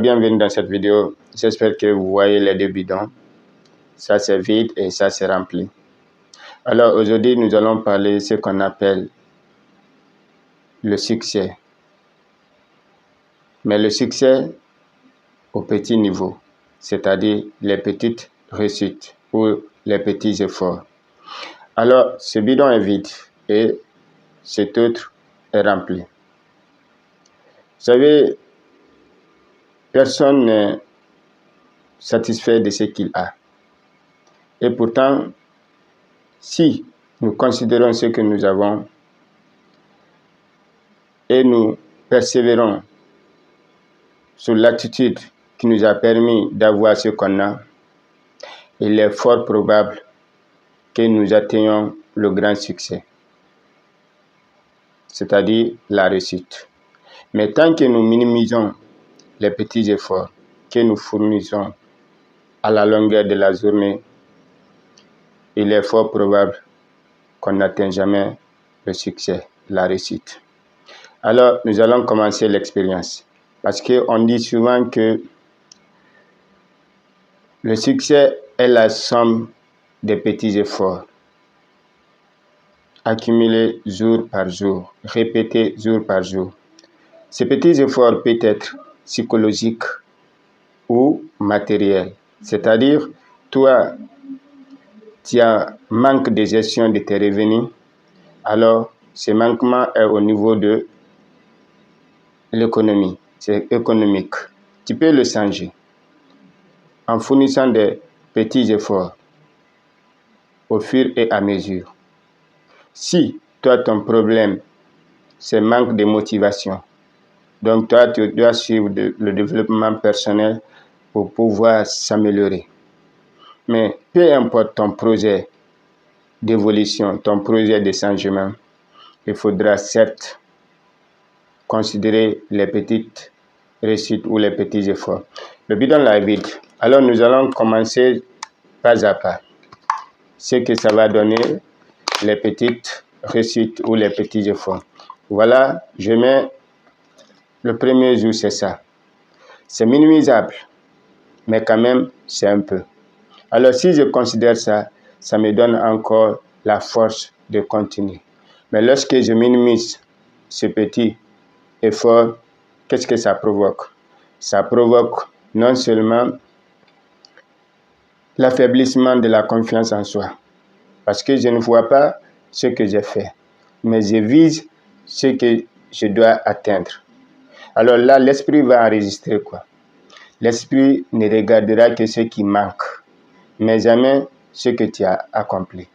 bienvenue dans cette vidéo. J'espère que vous voyez les deux bidons. Ça c'est vide et ça c'est rempli. Alors aujourd'hui, nous allons parler de ce qu'on appelle le succès. Mais le succès au petit niveau, c'est-à-dire les petites réussites ou les petits efforts. Alors, ce bidon est vide et cet autre est rempli. Vous savez, personne n'est satisfait de ce qu'il a. Et pourtant, si nous considérons ce que nous avons et nous persévérons sur l'attitude qui nous a permis d'avoir ce qu'on a, il est fort probable que nous atteignions le grand succès, c'est-à-dire la réussite. Mais tant que nous minimisons les petits efforts que nous fournissons à la longueur de la journée, il est fort probable qu'on n'atteint jamais le succès, la réussite. Alors, nous allons commencer l'expérience. Parce qu'on dit souvent que le succès est la somme des petits efforts, accumulés jour par jour, répétés jour par jour. Ces petits efforts peuvent être psychologiques ou matériels. C'est-à-dire, toi, tu as manque de gestion de tes revenus, alors ce manquement est au niveau de l'économie, c'est économique. Tu peux le changer en fournissant des petits efforts au fur et à mesure. Si toi, ton problème, c'est manque de motivation, donc toi, tu dois suivre le développement personnel pour pouvoir s'améliorer. Mais peu importe ton projet d'évolution, ton projet de changement, il faudra certes considérer les petites réussites ou les petits efforts. Le bidon là est vide. Alors nous allons commencer pas à pas. Ce que ça va donner, les petites réussites ou les petits efforts. Voilà, je mets le premier jour, c'est ça. C'est minimisable, mais quand même, c'est un peu. Alors si je considère ça, ça me donne encore la force de continuer. Mais lorsque je minimise ce petit effort, qu'est-ce que ça provoque? Ça provoque non seulement l'affaiblissement de la confiance en soi, parce que je ne vois pas ce que j'ai fait, mais je vise ce que je dois atteindre. Alors là, l'esprit va enregistrer quoi? L'esprit ne regardera que ce qui manque, mais jamais ce que tu as accompli.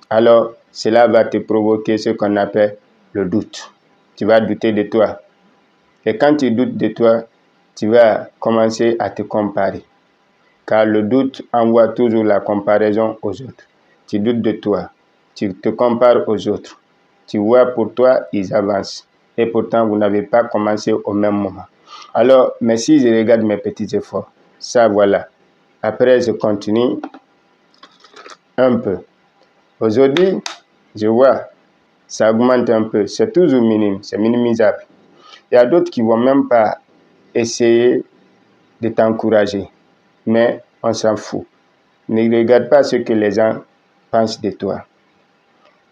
Alors, cela va te provoquer ce qu'on appelle le doute. Tu vas douter de toi. Et quand tu doutes de toi, tu vas commencer à te comparer. Car le doute envoie toujours la comparaison aux autres. Tu doutes de toi, tu te compares aux autres. Tu vois pour toi, ils avancent. Et pourtant, vous n'avez pas commencé au même moment. Alors, mais si je regarde mes petits efforts, ça voilà. Après, je continue un peu. Aujourd'hui, je vois, ça augmente un peu. C'est toujours minime, c'est minimisable. Il y a d'autres qui ne vont même pas essayer de t'encourager. Mais on s'en fout. Ne regarde pas ce que les gens pensent de toi.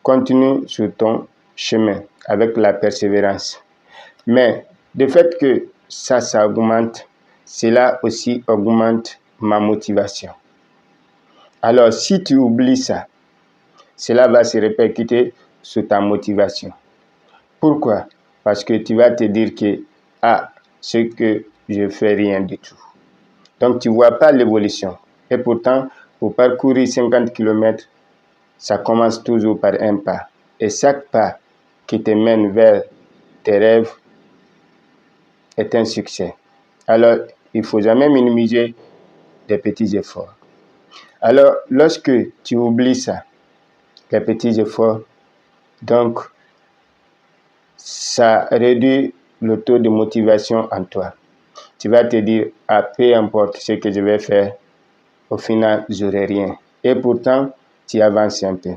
Continue sur ton chemin avec la persévérance. Mais le fait que ça augmente, cela aussi augmente ma motivation. Alors, si tu oublies ça, cela va se répercuter sur ta motivation. Pourquoi? Parce que tu vas te dire que, ce que je fais rien du tout. Donc, tu ne vois pas l'évolution. Et pourtant, pour parcourir 50 km, ça commence toujours par un pas. Et chaque pas qui te mène vers tes rêves est un succès. Alors, il ne faut jamais minimiser des petits efforts. Alors, lorsque tu oublies ça, les petits efforts, donc, ça réduit le taux de motivation en toi. Tu vas te dire, peu importe ce que je vais faire, au final, je n'aurai rien. Et pourtant, tu avances un peu.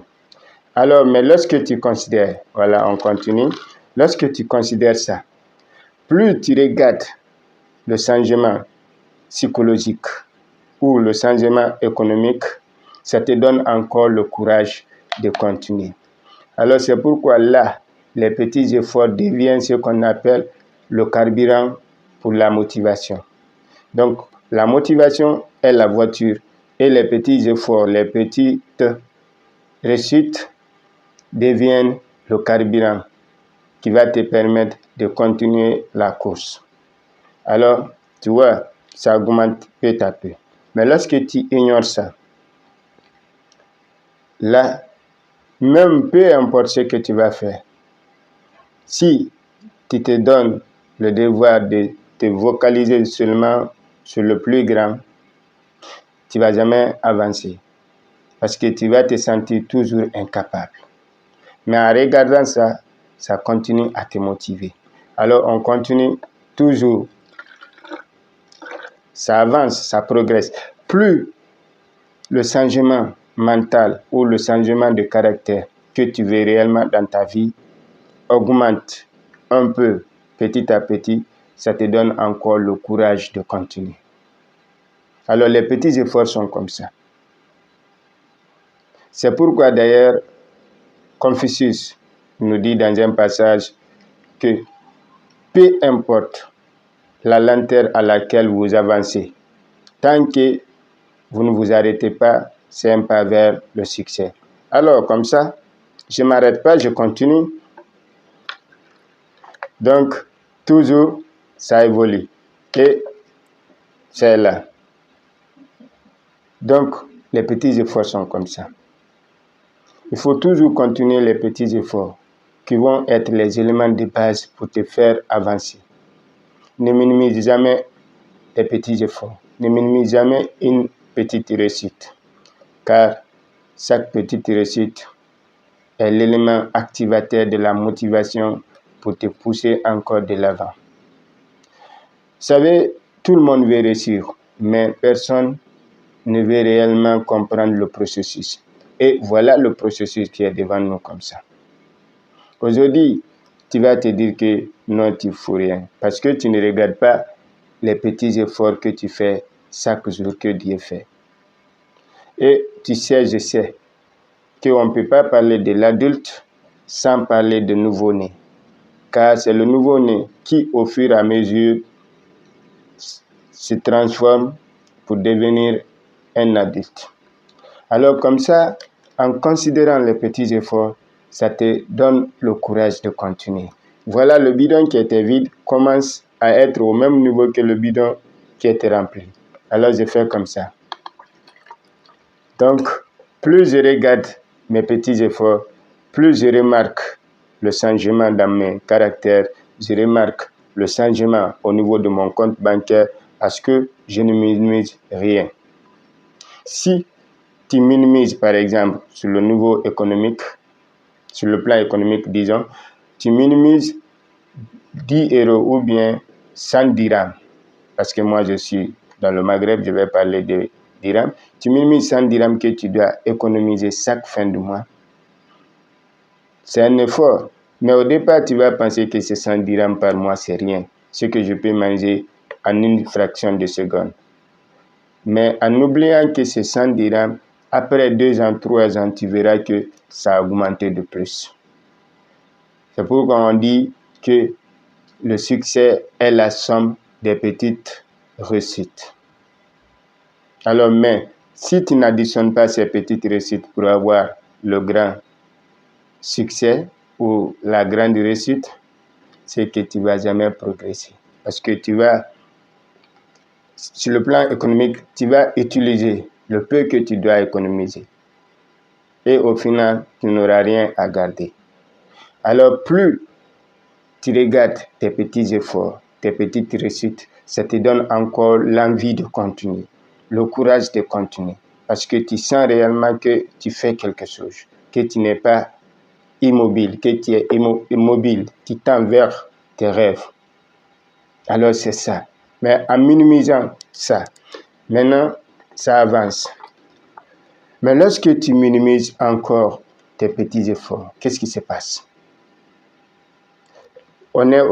Alors, mais lorsque tu considères, voilà, on continue. Lorsque tu considères ça, plus tu regardes le changement psychologique ou le changement économique, ça te donne encore le courage de continuer. Alors c'est pourquoi là, les petits efforts deviennent ce qu'on appelle le carburant pour la motivation. Donc la motivation est la voiture et les petits efforts, les petites réussites deviennent le carburant qui va te permettre de continuer la course. Alors, tu vois, ça augmente peu à peu. Mais lorsque tu ignores ça, là, même peu importe ce que tu vas faire, si tu te donnes le devoir de te focaliser seulement sur le plus grand, tu ne vas jamais avancer. Parce que tu vas te sentir toujours incapable. Mais en regardant ça, ça continue à te motiver. Alors on continue toujours. Ça avance, ça progresse. Plus le changement mental ou le changement de caractère que tu veux réellement dans ta vie augmente un peu petit à petit, ça te donne encore le courage de continuer. Alors les petits efforts sont comme ça. C'est pourquoi d'ailleurs Confucius nous dit dans un passage que peu importe la lenteur à laquelle vous avancez, tant que vous ne vous arrêtez pas, c'est un pas vers le succès. Alors comme ça, je ne m'arrête pas, je continue. Donc toujours, ça évolue. Et c'est là. Donc les petits efforts sont comme ça. Il faut toujours continuer les petits efforts qui vont être les éléments de base pour te faire avancer. Ne minimise jamais les petits efforts. Ne minimise jamais une petite réussite. Car chaque petite réussite est l'élément activateur de la motivation pour te pousser encore de l'avant. Vous savez, tout le monde veut réussir, mais personne ne veut réellement comprendre le processus. Et voilà le processus qui est devant nous comme ça. Aujourd'hui, tu vas te dire que non, tu ne fous rien. Parce que tu ne regardes pas les petits efforts que tu fais chaque jour que Dieu fait. Et tu sais, je sais, qu'on ne peut pas parler de l'adulte sans parler de nouveau-né. Car c'est le nouveau-né qui, au fur et à mesure, se transforme pour devenir un adulte. Alors comme ça, en considérant les petits efforts, ça te donne le courage de continuer. Voilà, le bidon qui était vide commence à être au même niveau que le bidon qui était rempli. Alors je fais comme ça. Donc, plus je regarde mes petits efforts, plus je remarque le changement dans mes caractères, je remarque le changement au niveau de mon compte bancaire parce que je ne minimise rien. Si tu minimises par exemple sur le niveau économique, sur le plan économique disons, tu minimises 10 € ou bien 100 dirhams, parce que moi je suis dans le Maghreb, je vais parler de dirhams, tu minimises 100 dirhams que tu dois économiser chaque fin de mois. C'est un effort, mais au départ tu vas penser que ces 100 dirhams par mois c'est rien, ce que je peux manger en une fraction de seconde. Mais en oubliant que ces 100 dirhams, après 2 ans, 3 ans, tu verras que ça a augmenté de plus. C'est pourquoi on dit que le succès est la somme des petites réussites. Alors, mais si tu n'additionnes pas ces petites réussites pour avoir le grand succès ou la grande réussite, c'est que tu ne vas jamais progresser. Parce que tu vas, sur le plan économique, tu vas utiliser le peu que tu dois économiser. Et au final, tu n'auras rien à garder. Alors, plus tu regardes tes petits efforts, tes petites réussites, ça te donne encore l'envie de continuer, le courage de continuer. Parce que tu sens réellement que tu fais quelque chose, que tu n'es pas immobile, que tu es immobile, tu tends vers tes rêves. Alors, c'est ça. Mais en minimisant ça, maintenant, ça avance. Mais lorsque tu minimises encore tes petits efforts, qu'est-ce qui se passe? On est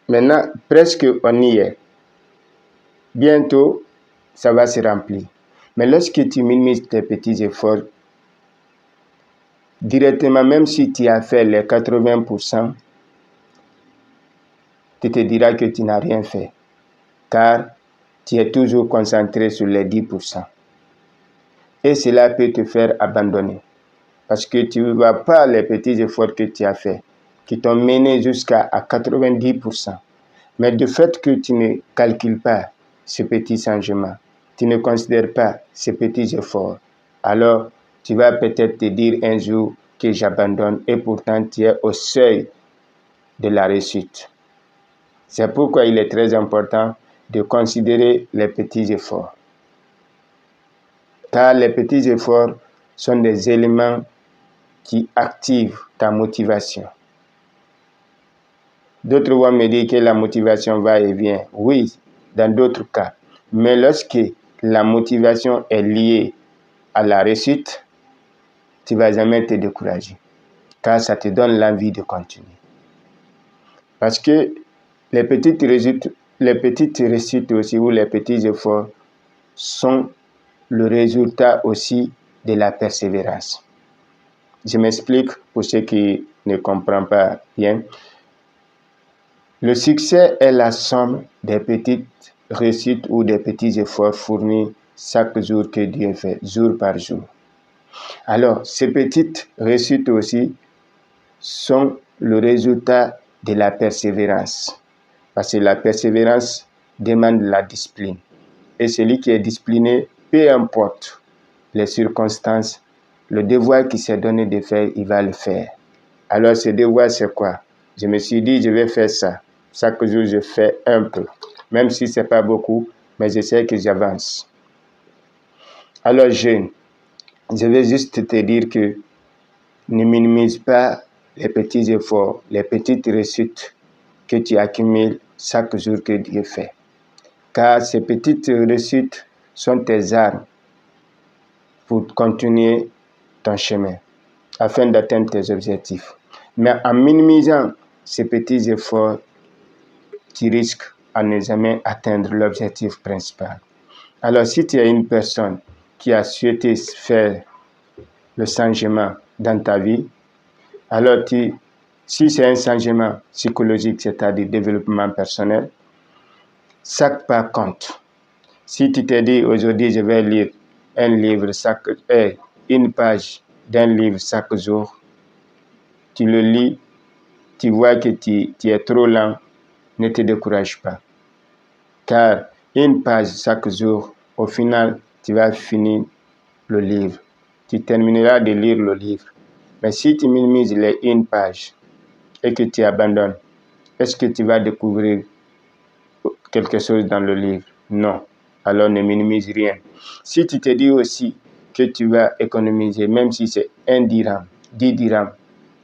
maintenant, presque on y est. bientôt, ça va se remplir. Mais lorsque tu minimises tes petits efforts, directement, même si tu as fait les 80%, tu te diras que tu n'as rien fait, car tu es toujours concentré sur les 10%. Et cela peut te faire abandonner, parce que tu ne vois pas les petits efforts que tu as faits, qui t'ont mené jusqu'à 90%. Mais du fait que tu ne calcules pas ce petit changement, tu ne considères pas ces petits efforts, alors tu vas peut-être te dire un jour que j'abandonne, et pourtant tu es au seuil de la réussite. C'est pourquoi il est très important de considérer les petits efforts. Car les petits efforts sont des éléments qui activent ta motivation. D'autres vont me dire que la motivation va et vient. Oui, dans d'autres cas. Mais lorsque la motivation est liée à la réussite, tu ne vas jamais te décourager, car ça te donne l'envie de continuer. Parce que les petites réussites aussi, ou les petits efforts, sont le résultat aussi de la persévérance. Je m'explique pour ceux qui ne comprennent pas bien. Le succès est la somme des petites réussites ou des petits efforts fournis chaque jour que Dieu fait, jour par jour. Alors, ces petites réussites aussi sont le résultat de la persévérance. Parce que la persévérance demande la discipline. Et celui qui est discipliné, peu importe les circonstances, le devoir qui s'est donné de faire, il va le faire. Alors, ce devoir, c'est quoi? Je me suis dit, je vais faire ça. Chaque jour, je fais un peu. Même si ce n'est pas beaucoup, mais je sais que j'avance. Alors, jeune, je vais juste te dire que ne minimise pas les petits efforts, les petites réussites que tu accumules chaque jour que Dieu fait. Car ces petites réussites sont tes armes pour continuer ton chemin, afin d'atteindre tes objectifs. Mais en minimisant ces petits efforts, tu risques à ne jamais atteindre l'objectif principal. Alors, si tu es une personne qui a souhaité faire le changement dans ta vie, alors si c'est un changement psychologique, c'est-à-dire développement personnel, chaque pas compte. Si tu te dis aujourd'hui, je vais lire un livre une page d'un livre chaque jour, tu le lis, tu vois que tu es trop lent, ne te décourage pas. Car une page chaque jour, au final, tu vas finir le livre. Tu termineras de lire le livre. Mais si tu minimises les une page et que tu abandonnes, est-ce que tu vas découvrir quelque chose dans le livre? Non. Alors ne minimise rien. Si tu te dis aussi que tu vas économiser, même si c'est 10 dirhams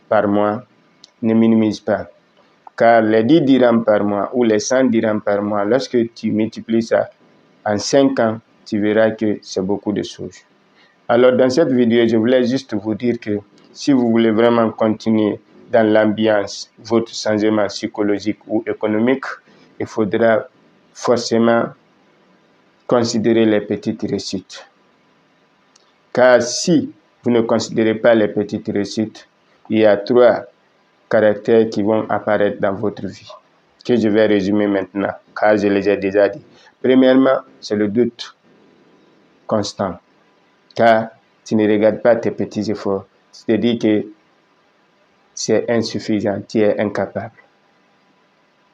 par mois, ne minimise pas. Car les 10 dirhams par mois ou les 100 dirhams par mois, lorsque tu multiplies ça en 5 ans, tu verras que c'est beaucoup de choses. Alors dans cette vidéo, je voulais juste vous dire que si vous voulez vraiment continuer dans l'ambiance, votre changement psychologique ou économique, il faudra forcément considérer les petites réussites. Car si vous ne considérez pas les petites réussites, il y a 3 caractères qui vont apparaître dans votre vie, que je vais résumer maintenant, car je les ai déjà dit. Premièrement, c'est le doute constant, car tu ne regardes pas tes petits efforts. Tu te dis que c'est insuffisant, tu es incapable.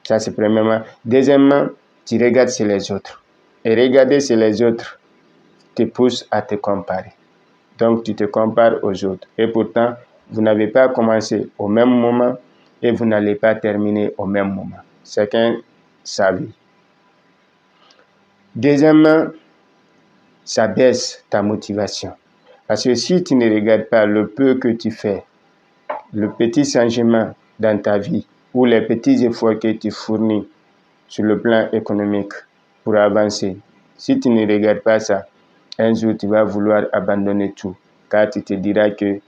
Ça, c'est premièrement. Deuxièmement, tu regardes chez les autres. Et regarder chez les autres te pousse à te comparer. Donc, tu te compares aux autres. Et pourtant, vous n'avez pas commencé au même moment et vous n'allez pas terminer au même moment. Chacun sa vie. Deuxièmement, ça baisse ta motivation. Parce que si tu ne regardes pas le peu que tu fais, le petit changement dans ta vie ou les petits efforts que tu fournis sur le plan économique pour avancer, si tu ne regardes pas ça, un jour tu vas vouloir abandonner tout, car tu te diras que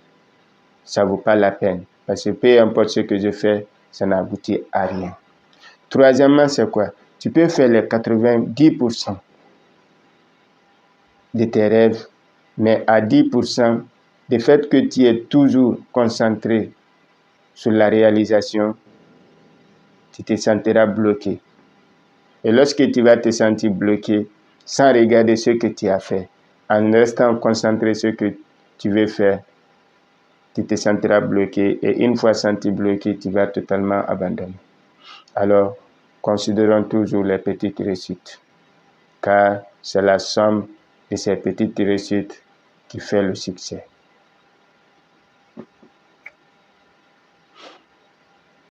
ça ne vaut pas la peine. Parce que peu importe ce que je fais, ça n'aboutit à rien. Troisièmement, c'est quoi? Tu peux faire les 90% de tes rêves, mais à 10%, le fait que tu es toujours concentré sur la réalisation, tu te sentiras bloqué. Et lorsque tu vas te sentir bloqué, sans regarder ce que tu as fait, en restant concentré sur ce que tu veux faire, tu te sentiras bloqué. Et une fois senti bloqué, tu vas totalement abandonner. Alors, considérons toujours les petites réussites, car c'est la somme de ces petites réussites qui fait le succès.